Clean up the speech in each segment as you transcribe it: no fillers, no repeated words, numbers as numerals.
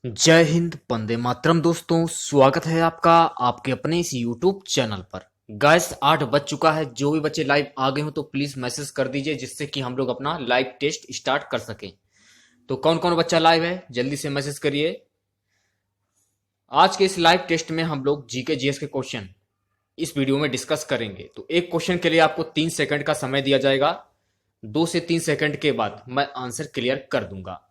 जय हिंद, वंदे मातरम। दोस्तों, स्वागत है आपका आपके अपने इस यूट्यूब चैनल पर। गाइस 8 बज चुका है। जो भी बच्चे लाइव आ गए हो तो प्लीज मैसेज कर दीजिए, जिससे कि हम लोग अपना लाइव टेस्ट स्टार्ट कर सकें। तो कौन कौन बच्चा लाइव है जल्दी से मैसेज करिए। आज के इस लाइव टेस्ट में हम लोग जीके जीएस के क्वेश्चन इस वीडियो में डिस्कस करेंगे। तो एक क्वेश्चन के लिए आपको 3 सेकंड का समय दिया जाएगा। 2 से 3 सेकंड के बाद मैं आंसर क्लियर कर दूंगा।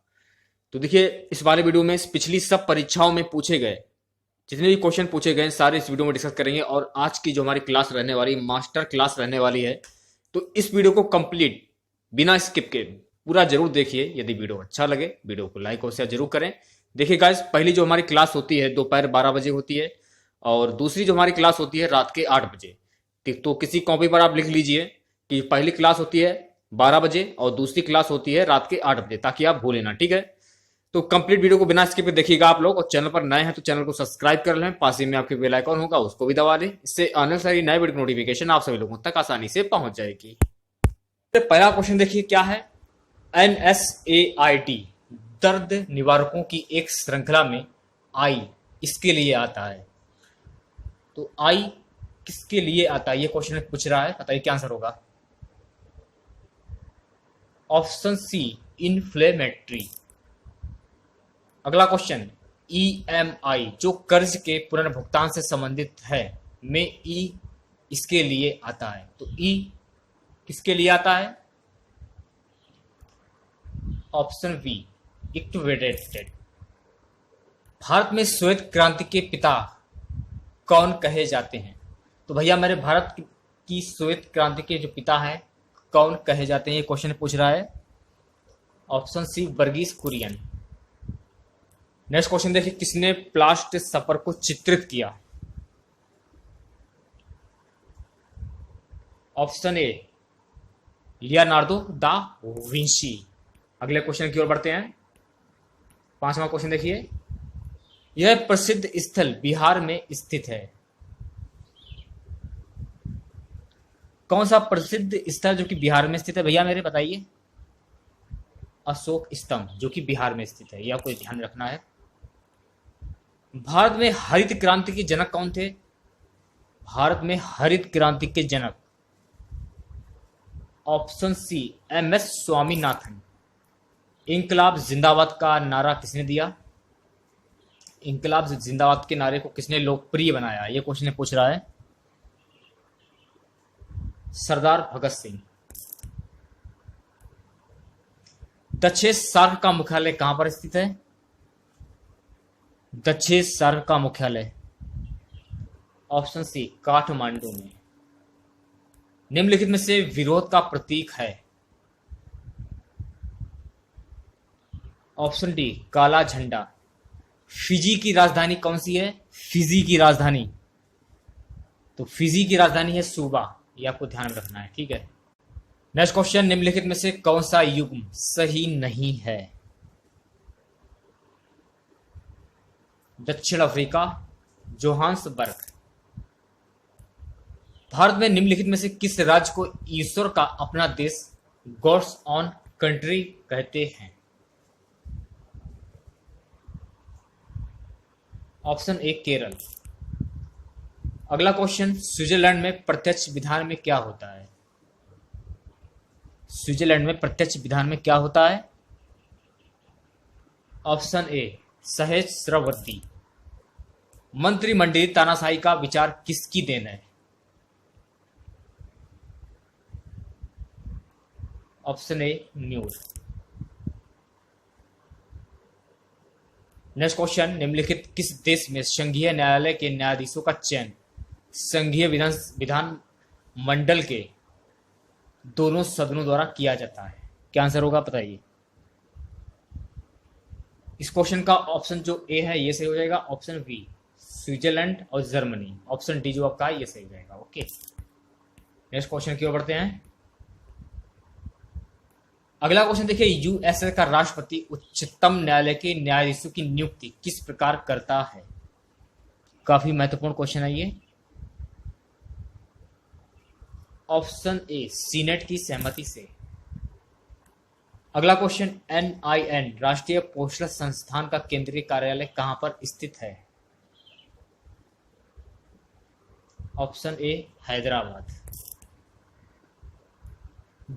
तो देखिए, इस वाले वीडियो में पिछली सब परीक्षाओं में पूछे गए जितने भी क्वेश्चन पूछे गए सारे इस वीडियो में डिस्कस करेंगे। और आज की जो हमारी क्लास रहने वाली मास्टर क्लास रहने वाली है, तो इस वीडियो को कंप्लीट बिना स्किप के पूरा जरूर देखिए। यदि वीडियो अच्छा लगे वीडियो को लाइक और शेयर जरूर करें। देखिए गाइस, पहली जो हमारी क्लास होती है दोपहर 12 बजे होती है, और दूसरी जो हमारी क्लास होती है रात के 8 बजे। तो किसी कॉपी पर आप लिख लीजिए कि पहली क्लास होती है 12 बजे और दूसरी क्लास होती है रात के 8 बजे, ताकि आप भूलें ना। ठीक है, तो कंप्लीट वीडियो को बिना स्किप देखिएगा आप लोग। और चैनल पर नए हैं तो चैनल को सब्सक्राइब कर लें, पास ही में आपके बेल आइकन होगा उसको भी दबा लें। इससे आने वाली नए वीडियो नोटिफिकेशन आप सभी लोगों तक आसानी से पहुंच जाएगी। तो पहला क्वेश्चन देखिए क्या है। NSAID दर्द निवारकों की एक श्रृंखला में आई इसके लिए आता है। तो आई किसके लिए आता है ये क्वेश्चन पूछ रहा है, बताइए क्या आंसर होगा। Option C, inflammatory. अगला क्वेश्चन, EMI जो कर्ज के पुनर्भुगतान से संबंधित है में ई इसके लिए आता है। तो ई किसके लिए आता है। Option B, इक्विडेटेड। भारत में श्वेत क्रांति के पिता कौन कहे जाते हैं। तो भैया मेरे भारत की श्वेत क्रांति के जो पिता हैं कौन कहे जाते हैं ये क्वेश्चन पूछ रहा है। Option C, Verghese Kurien. Next question देखिए, किसने प्लास्ट सफर को चित्रित किया। Option A, Leonardo da Vinci. अगले क्वेश्चन की ओर बढ़ते हैं। 5वां क्वेश्चन देखिए, यह प्रसिद्ध स्थल बिहार में स्थित है। कौन सा प्रसिद्ध स्थल जो कि बिहार में स्थित है भैया मेरे बताइए। अशोक स्तंभ जो कि बिहार में स्थित है, यह आपको ध्यान रखना है। भारत में हरित क्रांति के जनक कौन थे। भारत में हरित क्रांति के जनक ऑप्शन सी, MS स्वामीनाथन। इंकलाब जिंदाबाद का नारा किसने दिया। इंकलाब जिंदाबाद के नारे को किसने लोकप्रिय बनाया ये क्वेश्चन पूछ रहा है। सरदार भगत सिंह। दक्षेश सार्क का मुख्यालय कहां पर स्थित है। दक्षेश सार्क का मुख्यालय ऑप्शन सी, काठमांडू में। निम्नलिखित में से विरोध का प्रतीक है। ऑप्शन डी, काला झंडा। फिजी की राजधानी कौन सी है। फिजी की राजधानी, तो फिजी की राजधानी है सूबा, ये आपको ध्यान रखना है। ठीक है, नेक्स्ट क्वेश्चन, निम्नलिखित में से कौन सा युग्म सही नहीं है। दक्षिण अफ्रीका, जोहान्सबर्ग। भारत में निम्नलिखित में से किस राज्य को ईश्वर का अपना देश गॉड्स ऑन कंट्री कहते हैं। Option A, Kerala. अगला क्वेश्चन, स्विट्जरलैंड में प्रत्यक्ष विधान में क्या होता है। स्विट्जरलैंड में प्रत्यक्ष विधान में क्या होता है। ऑप्शन ए, सहस्रावधि। मंत्रिमंडलीय तानाशाही का विचार किसकी देन है। ऑप्शन ए, न्यूर। नेक्स्ट क्वेश्चन, निम्नलिखित किस देश में संघीय न्यायालय के न्यायाधीशों का चयन संघीय विधान मंडल के दोनों सदनों द्वारा किया जाता है। क्या आंसर होगा बताइए। इस क्वेश्चन का ऑप्शन जो ए है ये सही हो जाएगा। ऑप्शन बी, स्विट्जरलैंड और जर्मनी। ऑप्शन डी जो आपका ये सही हो जाएगा। ओके, नेक्स्ट क्वेश्चन की ओर बढ़ते हैं। अगला क्वेश्चन देखिए, यूएसए का राष्ट्रपति उच्चतम न्यायालय के न्यायाधीशों की नियुक्ति किस प्रकार करता है। काफी महत्वपूर्ण क्वेश्चन है ये। ऑप्शन ए, सीनेट की सहमति से। अगला क्वेश्चन, NIN राष्ट्रीय पोस्टल संस्थान का केंद्रीय कार्यालय कहां पर स्थित है? Option A Hyderabad.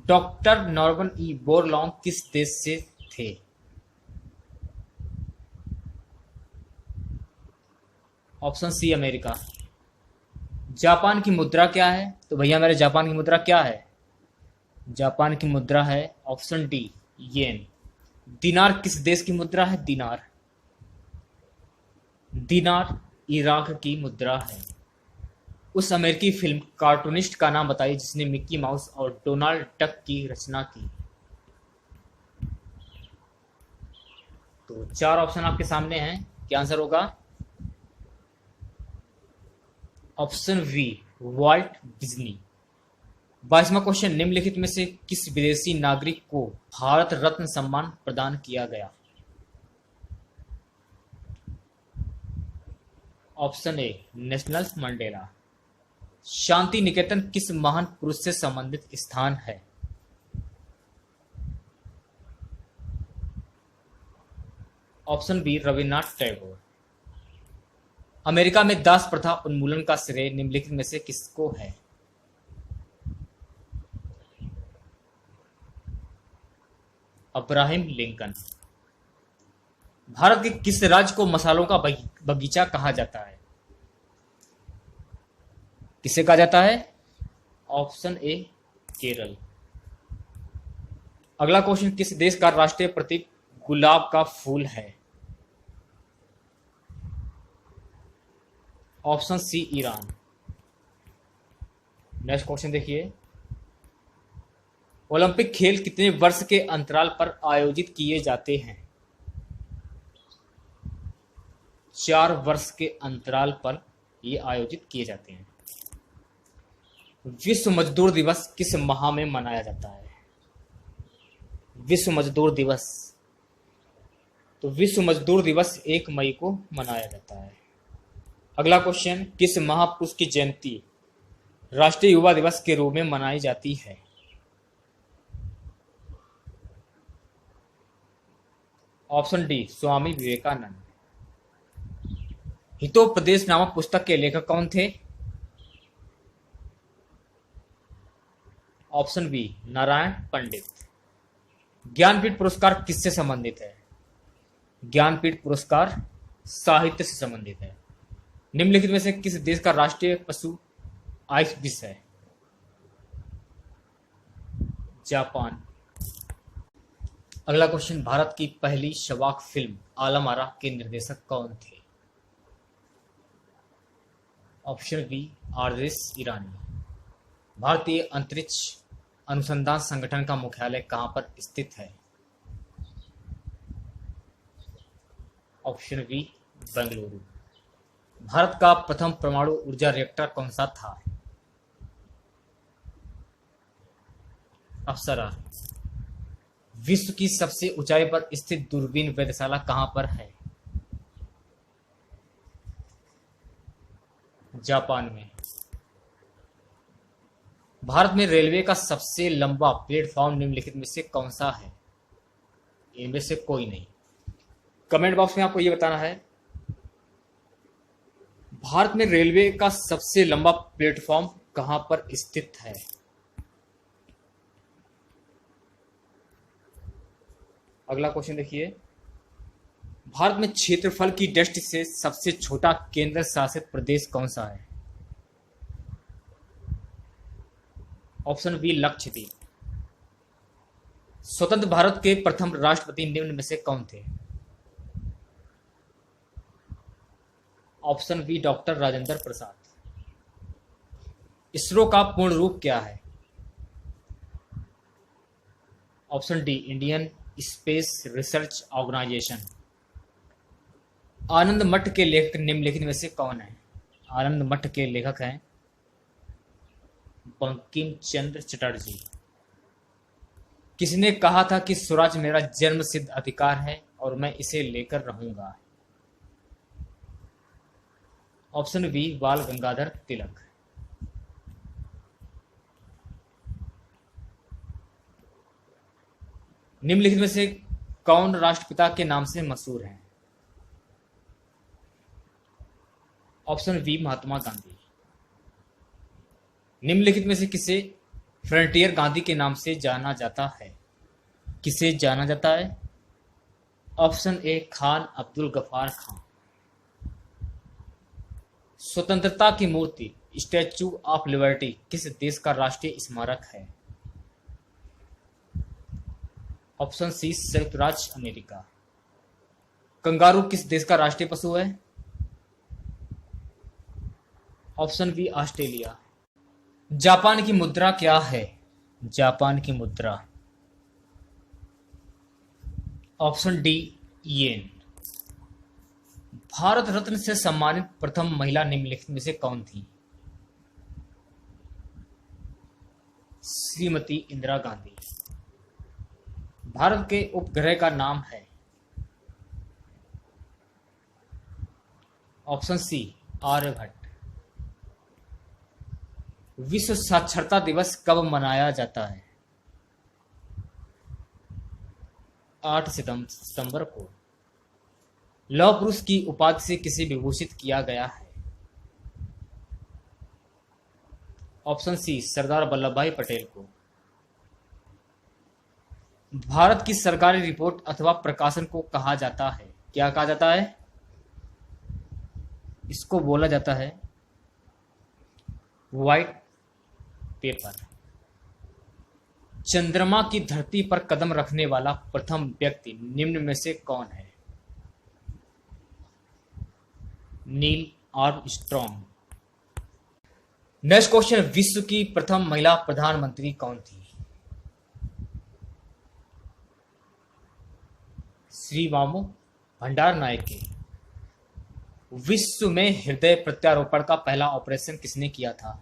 Doctor Norman E Borlaug किस देश से थे? ऑप्शन सी अमेरिका। जापान की मुद्रा क्या है? तो भैया मेरे जापान की मुद्रा क्या है? जापान की मुद्रा है ऑप्शन डी येन। दिनार किस देश की मुद्रा है? दिनार दिनार इराक की मुद्रा है। उस अमेरिकी फिल्म कार्टूनिस्ट का नाम बताइए जिसने मिक्की माउस और डोनाल्ड डक की रचना की। तो चार ऑप्शन आपके सामने हैं, क्या आंसर होगा? Option B Walt Disney. 22वां क्वेश्चन, निम्नलिखित में से किस विदेशी नागरिक को भारत रत्न सम्मान प्रदान किया गया? Option A Nelson Mandela. Shanti Niketan किस महान पुरुष से संबंधित स्थान है? Option B Rabindranath Tagore. America में दास प्रथा उन्मूलन का श्रेय निम्नलिखित में से किसको है? Abraham Lincoln. भारत के किस राज्य को मसालों का बगीचा कहा जाता है? किसे कहा जाता है? ऑप्शन ए केरल। अगला क्वेश्चन, किस देश का राष्ट्रीय प्रतीक गुलाब का फूल है? Option C Iran. Next question देखिए, ओलंपिक खेल कितने वर्ष के अंतराल पर आयोजित किए जाते हैं? 4 वर्ष के अंतराल पर ये आयोजित किए जाते हैं। विश्व मजदूर दिवस किस माह में मनाया जाता है? विश्व मजदूर दिवस, तो विश्व मजदूर दिवस 1 मई को मनाया जाता है। अगला क्वेश्चन, किस महापुरुष की जयंती राष्ट्रीय युवा दिवस के रूप में मनाई जाती है? Option D Swami Vivekananda. हितोपदेश नामक पुस्तक के लेखक कौन थे? ऑप्शन बी नारायण पंडित। ज्ञानपीठ पुरस्कार किससे संबंधित है? ज्ञानपीठ पुरस्कार साहित्य से संबंधित है। निम्नलिखित में से किस देश का राष्ट्रीय पशु आइबिस है? जापान। अगला क्वेश्चन, भारत की पहली शबाक फिल्म आलम आरा के निर्देशक कौन थे? ऑप्शन बी आरएस ईरानी। भारतीय अंतरिक्ष अनुसंधान संगठन का मुख्यालय कहां पर स्थित है? Option B Bengaluru. भारत का प्रथम परमाणु ऊर्जा रिएक्टर कौन सा था? अप्सरा। विश्व की सबसे ऊंचाई पर स्थित दूरबीन वेधशाला कहां पर है? जापान में। भारत में रेलवे का सबसे लंबा प्लेटफॉर्म निम्नलिखित में से कौन सा है? इनमें से कोई नहीं। कमेंट बॉक्स में आपको यह बताना है, भारत में रेलवे का सबसे लंबा प्लेटफॉर्म कहां पर स्थित है? अगला क्वेश्चन देखिए, भारत में क्षेत्रफल की दृष्टि से सबसे छोटा केंद्र शासित प्रदेश कौन सा है? Option B Lakshadweep. स्वतंत्र भारत के प्रथम राष्ट्रपति निम्न में से कौन थे? Option B doctor Rajendra Prasad. ISRO का पूर्ण रूप क्या है? Option D Indian space research organisation. Anand Math के लेखक निम्नलिखित में से कौन है? आनंद मठ के लेखक हैं बंकिम चंद्र चटर्जी। किसने कहा था कि स्वराज मेरा जन्म सिद्ध अधिकार है और मैं इसे लेकर रहूंगा? ऑप्शन बी बाल गंगाधर तिलक। निम्नलिखित में से कौन राष्ट्रपिता के नाम से मशहूर है? Option B Mahatma Gandhi. निम्नलिखित में से किसे फ्रंटियर गांधी के नाम से जाना जाता है? किसे जाना जाता है? Option A Khan Abdul Ghaffar Khan. स्वतंत्रता की मूर्ति स्टैच्यू ऑफ लिबर्टी किस देश का राष्ट्रीय स्मारक है? ऑप्शन सी संयुक्त राज्य अमेरिका। कंगारू किस देश का राष्ट्रीय पशु है? Option B Australia. जापान की मुद्रा क्या है? जापान की मुद्रा। ऑप्शन डी येन। भारत रत्न से सम्मानित प्रथम महिला निम्नलिखित में से कौन थी? श्रीमती इंदिरा गांधी। भारत के उपग्रह का नाम है? Option C Aryabhata. विश्व साक्षरता दिवस कब मनाया जाता है? 8 सितंबर को। लौह पुरुष की उपाधि से किसे विभूषित किया गया है? ऑप्शन सी सरदार वल्लभ भाई पटेल को। भारत की सरकारी रिपोर्ट अथवा प्रकाशन को कहा जाता है? क्या कहा जाता है? इसको बोला जाता है व्हाइट पेपर। चंद्रमा की धरती पर कदम रखने वाला प्रथम व्यक्ति निम्न में से कौन है? Neil Armstrong. नेक्स्ट क्वेश्चन, विश्व की प्रथम महिला प्रधानमंत्री कौन थी? श्री वामो भंडार नायके। विश्व में हृदय प्रत्यारोपण का पहला ऑपरेशन किसने किया था?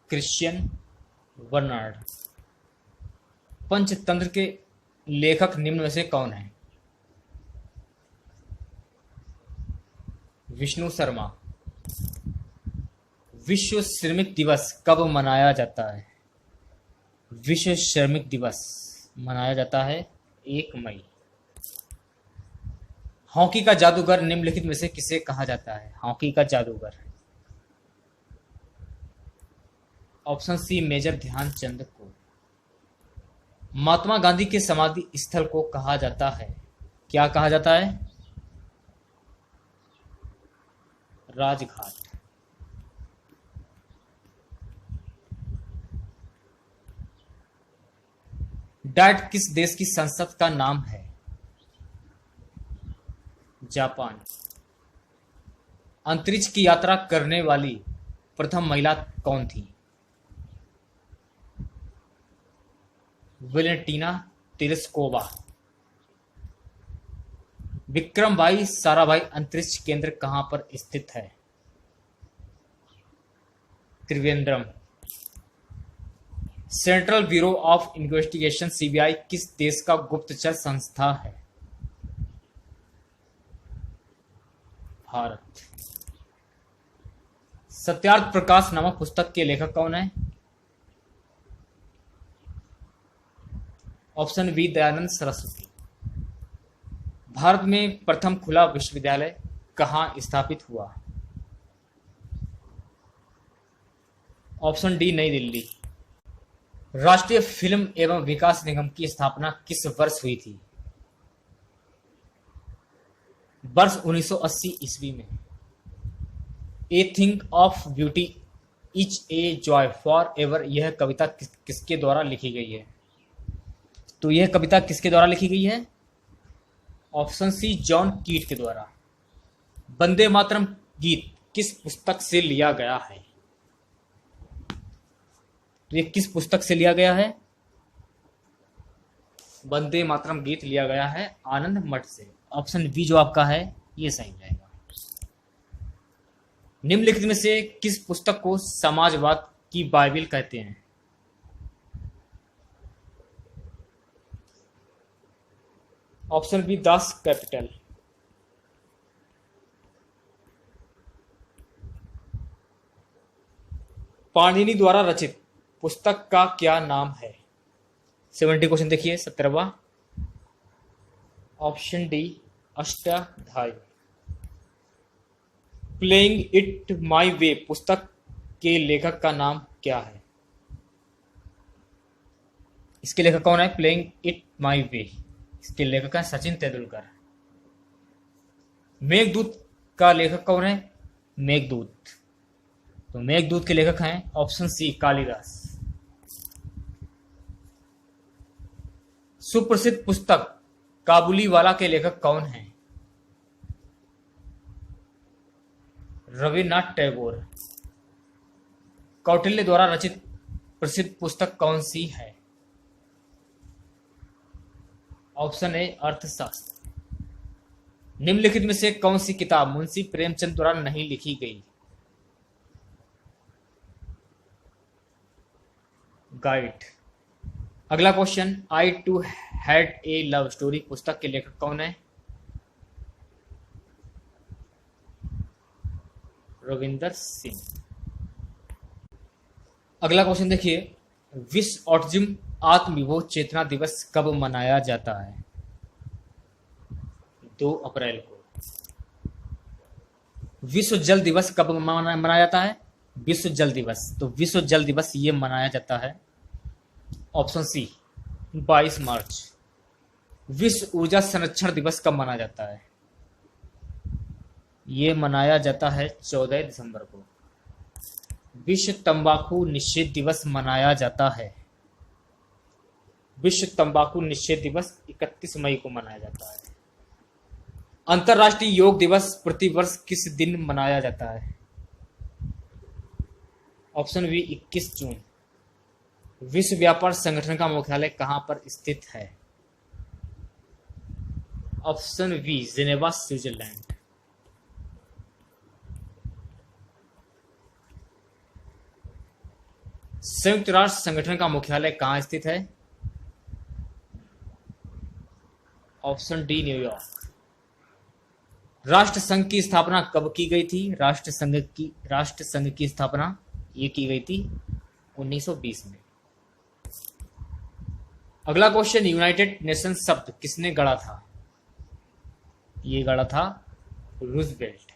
Christian Bernard. पंचतंत्र के लेखक निम्न में से कौन है? विष्णु शर्मा। विश्व श्रमिक दिवस कब मनाया जाता है? विश्व श्रमिक दिवस मनाया जाता है 1 मई। हॉकी का जादूगर निम्नलिखित में से किसे कहा जाता है? हॉकी का जादूगर। ऑप्शन सी मेजर ध्यानचंद को। महात्मा गांधी के समाधि स्थल को कहा जाता है? क्या कहा जाता है? राजघाट। डाइट किस देश की संसद का नाम है? जापान। अंतरिक्ष की यात्रा करने वाली प्रथम महिला कौन थी? Valentina Tereshkova. विक्रम भाई साराभाई अंतरिक्ष केंद्र कहां पर स्थित है? Trivandrum. Central bureau of investigation CBI किस देश का गुप्तचर संस्था है? भारत। सत्यार्थ प्रकाश नामक पुस्तक के लेखक कौन है? Option B Dayanand Saraswati. भारत में प्रथम खुला विश्वविद्यालय कहां स्थापित हुआ? ऑप्शन डी नई दिल्ली। राष्ट्रीय फिल्म एवं विकास निगम की स्थापना किस वर्ष हुई थी? वर्ष 1980 ईस्वी में। A thing of beauty is a joy for ever, यह कविता किसके द्वारा लिखी गई है? तो यह कविता किसके द्वारा लिखी गई है? ऑप्शन सी जॉन कीट के द्वारा। वंदे मातरम गीत किस पुस्तक से लिया गया है? तो ये किस पुस्तक से लिया गया है? वंदे मातरम गीत लिया गया है आनंद मठ से। ऑप्शन बी जो आपका है ये सही रहेगा। निम्नलिखित में से किस पुस्तक को समाजवाद की बाइबिल कहते हैं? Option B Das Kapital. Panini द्वारा रचित पुस्तक का क्या नाम है? 70 क्वेश्चन देखिए 17वां। Option D Ashtadhyayi. Playing it my way पुस्तक के लेखक का नाम क्या है? इसके लेखक कौन है? प्लेइंग इट माई वे, इसके लेखक है सचिन तेंदुलकर। मेघदूत का लेखक कौन है? मेघदूत, तो मेघदूत के लेखक हैं ऑप्शन सी कालिदास। सुप्रसिद्ध पुस्तक काबुलीवाला के लेखक कौन हैं? रविन्द्रनाथ टैगोर। कौटिल्य द्वारा रचित प्रसिद्ध पुस्तक कौन सी है? ऑप्शन ए अर्थशास्त्र। निम्नलिखित में से कौन सी किताब मुंशी प्रेमचंद द्वारा नहीं लिखी गई? गाइड। अगला question, I too had a love story पुस्तक के लेखक कौन है? रविंदर सिंह। अगला क्वेश्चन देखिए, विश्व ऑटिज्म आत्मविभोज चेतना दिवस कब मनाया जाता है? 2 अप्रैल को। विश्व जल दिवस कब मनाया जाता है? विश्व जल दिवस, तो विश्व जल दिवस ये मनाया जाता है ऑप्शन सी 22 मार्च। विश्व ऊर्जा संरक्षण दिवस कब मनाया जाता है? ये मनाया जाता है 14 दिसंबर को। विश्व तंबाकू निषेध दिवस मनाया जाता है। विश्व तंबाकू निषेध दिवस 31 मई को मनाया जाता है। अंतर्राष्ट्रीय योग दिवस प्रतिवर्ष किस दिन मनाया जाता है? Option B 21 June. विश्व व्यापार संगठन का मुख्यालय कहां पर स्थित है? ऑप्शन बी जिनेवा स्विट्जरलैंड। संयुक्त राष्ट्र संगठन का मुख्यालय कहां स्थित है? Option D New York. राष्ट्र संघ की स्थापना कब की गई थी? राष्ट्र संघ की स्थापना ये की गई थी 1920 में। अगला क्वेश्चन, यूनाइटेड नेशन शब्द किसने गढ़ा था? ये गढ़ा था रूजवेल्ट।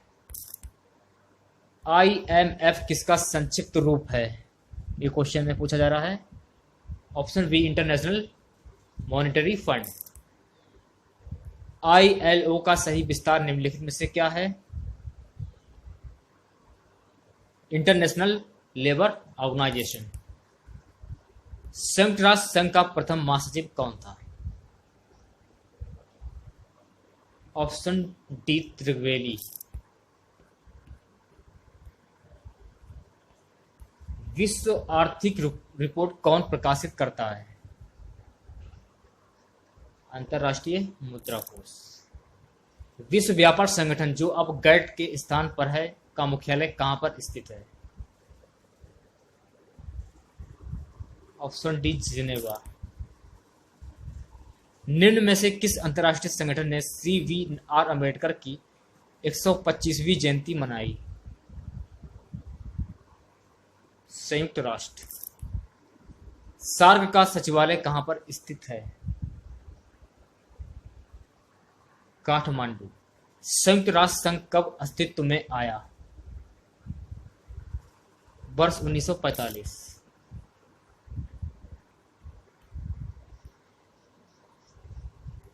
IMF किसका संक्षिप्त रूप है? ये क्वेश्चन में पूछा जा रहा है। Option B international monetary fund. ILO का सही विस्तार निम्नलिखित में से क्या है? International labour organisation. संयुक्त राष्ट्र संघ का प्रथम महासचिव कौन था? ऑप्शन डी त्रिवेदी। विश्व आर्थिक रिपोर्ट कौन प्रकाशित करता है? अंतर्राष्ट्रीय मुद्रा कोष। विश्व व्यापार संगठन जो अब गैट के स्थान पर है का मुख्यालय कहां पर स्थित है? Option D Geneva. निम्न में से किस अंतर्राष्ट्रीय संगठन ने CVR अम्बेडकर की 125वीं जयंती मनाई? संयुक्त राष्ट्र। सार्क का सचिवालय कहां पर स्थित है? काठमांडू। संयुक्त राष्ट्र संघ कब अस्तित्व में आया? वर्ष 1945।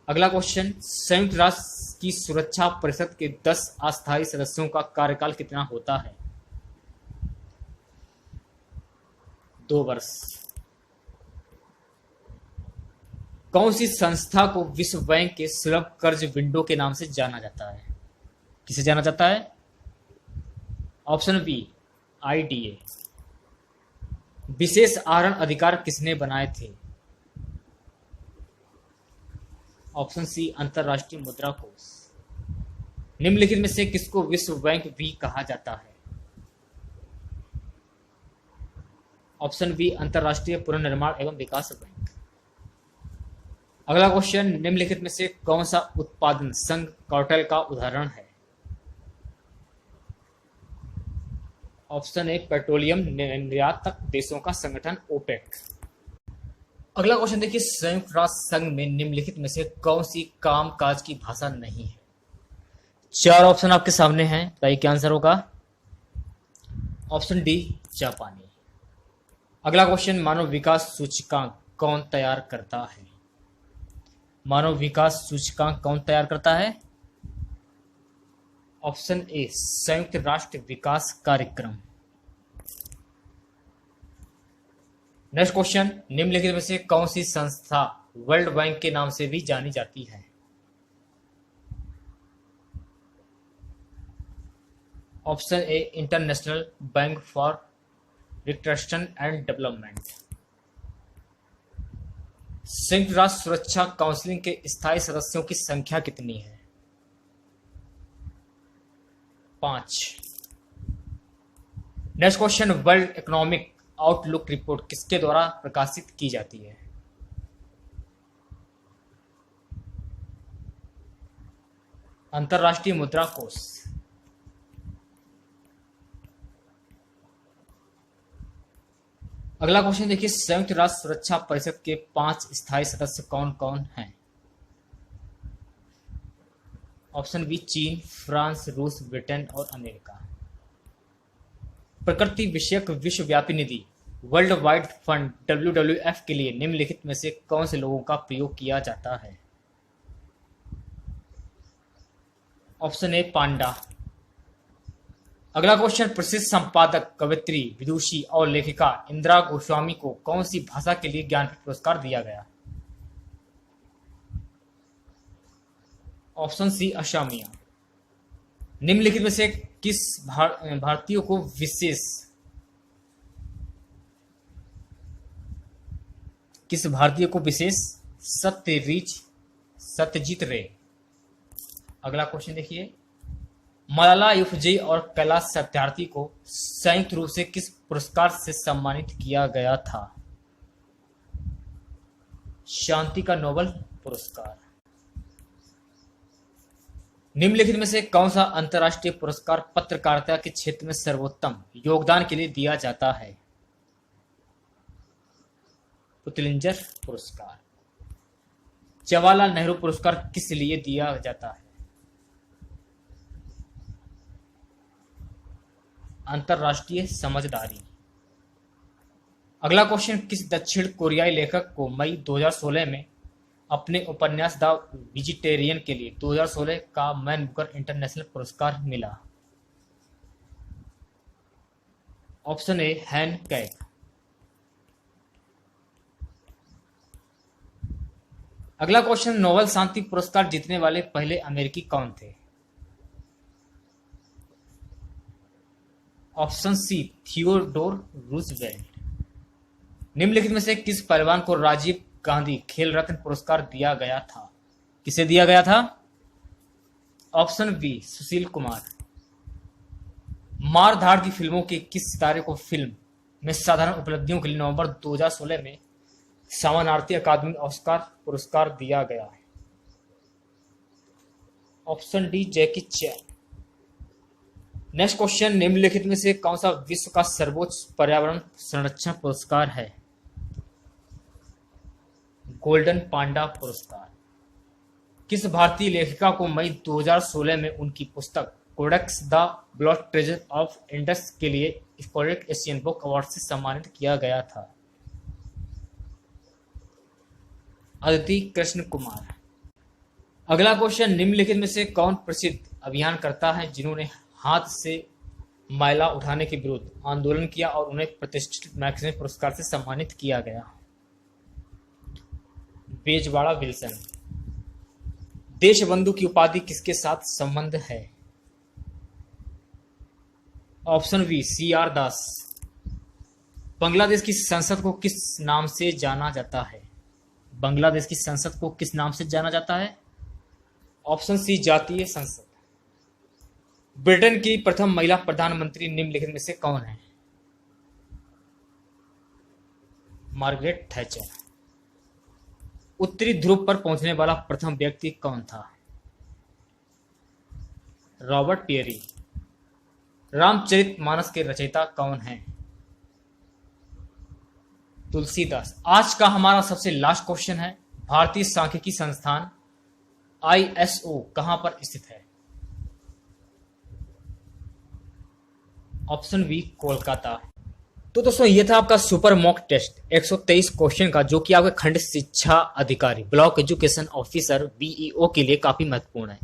अगला क्वेश्चन, संयुक्त राष्ट्र की सुरक्षा परिषद के 10 अस्थायी सदस्यों का कार्यकाल कितना होता है? 2 वर्ष। कौन सी संस्था को विश्व बैंक के सुलभ कर्ज विंडो के नाम से जाना जाता है? किसे जाना जाता है? Option B IDA। विशेष आहरण अधिकार किसने बनाए थे? ऑप्शन सी अंतर्राष्ट्रीय मुद्रा कोष। निम्नलिखित में से किसको विश्व बैंक भी कहा जाता है? ऑप्शन बी अंतर्राष्ट्रीय पुनर्निर्माण एवं विकास बैंक। अगला क्वेश्चन, निम्नलिखित में से कौन सा उत्पादन संघ कार्टेल का उदाहरण है? ऑप्शन ए पेट्रोलियम निर्यातक देशों का संगठन ओपेक। अगला क्वेश्चन देखिए, संयुक्त राष्ट्र संघ में निम्नलिखित में से कौन सी कामकाज की भाषा नहीं है? चार ऑप्शन आपके सामने हैं, बताइए क्या आंसर होगा। ऑप्शन डी जापानी। अगला क्वेश्चन, मानव विकास सूचकांक कौन तैयार करता है? मानव विकास सूचकांक कौन तैयार करता है? ऑप्शन ए संयुक्त राष्ट्र विकास कार्यक्रम। नेक्स्ट क्वेश्चन, निम्नलिखित में से कौन सी संस्था वर्ल्ड बैंक के नाम से भी जानी जाती है? Option A international bank for reconstruction and development. संयुक्त राष्ट्र सुरक्षा काउंसिल के स्थायी सदस्यों की संख्या कितनी है? 5। Next question, world economic outlook report किसके द्वारा प्रकाशित की जाती है? अंतरराष्ट्रीय मुद्रा कोष। अगला क्वेश्चन देखिए, संयुक्त राष्ट्र सुरक्षा परिषद के 5 स्थायी सदस्य कौन कौन हैं? ऑप्शन बी चीन, फ्रांस, रूस, ब्रिटेन और अमेरिका। प्रकृति विषयक विश्वव्यापी निधि वर्ल्ड वाइड फंड WWF के लिए निम्नलिखित में से कौन से लोगों का प्रयोग किया जाता है? ऑप्शन ए पांडा। अगला क्वेश्चन, प्रसिद्ध संपादक, कवयित्री, विदुषी और लेखिका इंदिरा गोस्वामी को कौन सी भाषा के लिए ज्ञानपीठ पुरस्कार दिया गया? Option C Asamiya. निम्नलिखित में से किस भारतीय को विशेष सत्यजीत रे। अगला क्वेश्चन देखिए, मलाला यूसुफजई और कैलाश सत्यार्थी को संयुक्त रूप से किस पुरस्कार से सम्मानित किया गया था? शांति का नोबेल पुरस्कार। निम्नलिखित में से कौन सा अंतर्राष्ट्रीय पुरस्कार पत्रकारिता के क्षेत्र में सर्वोत्तम योगदान के लिए दिया जाता है? पुतलिंजर पुरस्कार। जवाहरलाल नेहरू पुरस्कार किस लिए दिया जाता है? अंतरराष्ट्रीय समझदारी। अगला क्वेश्चन, किस दक्षिण कोरियाई लेखक को मई 2016 में अपने उपन्यास द वेजिटेरियन के लिए 2016 का मैन बुकर इंटरनेशनल पुरस्कार मिला? ऑप्शन ए हैन कैग। अगला क्वेश्चन, नोबेल शांति पुरस्कार जीतने वाले पहले अमेरिकी कौन थे? Option C Theodore Roosevelt. निम्नलिखित में से किस पहलवान को राजीव गांधी खेल रत्न पुरस्कार दिया गया था? किसे दिया गया था? Option B Sushil Kumar. मार धाड़ की फिल्मों के किस सितारे को फिल्म में साधारण उपलब्धियों के लिए नवंबर 2016 में समानार्थी अकादमी ऑस्कर पुरस्कार दिया गया है? ऑप्शन डी जैकी चैन। नेक्स्ट क्वेश्चन, निम्नलिखित में से कौन सा विश्व का सर्वोच्च पर्यावरण संरक्षण पुरस्कार है? गोल्डन पांडा पुरस्कार। किस भारतीय लेखिका को मई 2016 में उनकी पुस्तक Codex the blood treasure of Indus के लिए स्कोरिक एशियन बुक अवार्ड से सम्मानित किया गया था? अदिति कृष्ण कुमार। अगला क्वेश्चन, निम्नलिखित में से कौन प्रसिद्ध अभियानकर्ता है जिन्होंने हाथ से मैला उठाने के विरुद्ध आंदोलन किया और उन्हें प्रतिष्ठित मैगजीन पुरस्कार से सम्मानित किया गया? बेजवाड़ा विल्सन। देशबंधु की उपाधि किसके साथ संबंध है? ऑप्शन बी CR दास। बांग्लादेश की संसद को किस नाम से जाना जाता है? बांग्लादेश की संसद को किस नाम से जाना जाता है? ऑप्शन सी जातीय संसद। ब्रिटेन की प्रथम महिला प्रधानमंत्री निम्नलिखित में से कौन है? Margaret Thatcher. उत्तरी ध्रुव पर पहुंचने वाला प्रथम व्यक्ति कौन था? Robert Peary. रामचरितमानस के रचयिता कौन हैं? तुलसीदास। आज का हमारा सबसे लास्ट क्वेश्चन है, भारतीय सांख्यिकी संस्थान ISO कहां पर स्थित है? Option B Kolkata. तो दोस्तों ये था आपका सुपर मॉक टेस्ट 123 क्वेश्चन का, जो कि आपके खंड शिक्षा अधिकारी ब्लॉक एजुकेशन ऑफिसर BEO के लिए काफी महत्वपूर्ण है।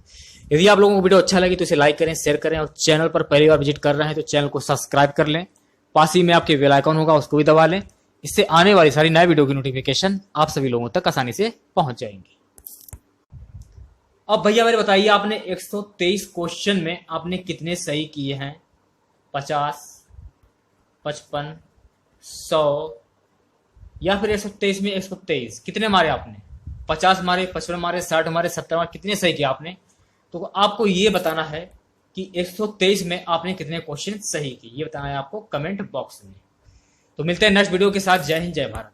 यदि आप लोगों को वीडियो अच्छा लगे तो इसे लाइक करें, शेयर करें, और चैनल पर पहली बार विजिट कर रहे हैं तो चैनल को सब्सक्राइब कर लें। पास ही में आपके बेल आइकन होगा, उसको भी दबा लें। इससे आने वाली सारी नए वीडियो की नोटिफिकेशन आप सभी लोगों तक आसानी से पहुंच जाएंगी। अब भैया मेरे बताइए, आपने 123 क्वेश्चन में आपने कितने सही किए हैं? 50, 55, 100 या फिर 123 में 123? कितने मारे आपने? 50 मारे, 55 मारे, 60 मारे, 70 मारे? कितने सही किया आपने? तो आपको ये बताना है कि 123 में आपने कितने क्वेश्चन सही किए, ये बताना है आपको कमेंट बॉक्स में। तो मिलते हैं नेक्स्ट वीडियो के साथ। जय हिंद, जय भारत।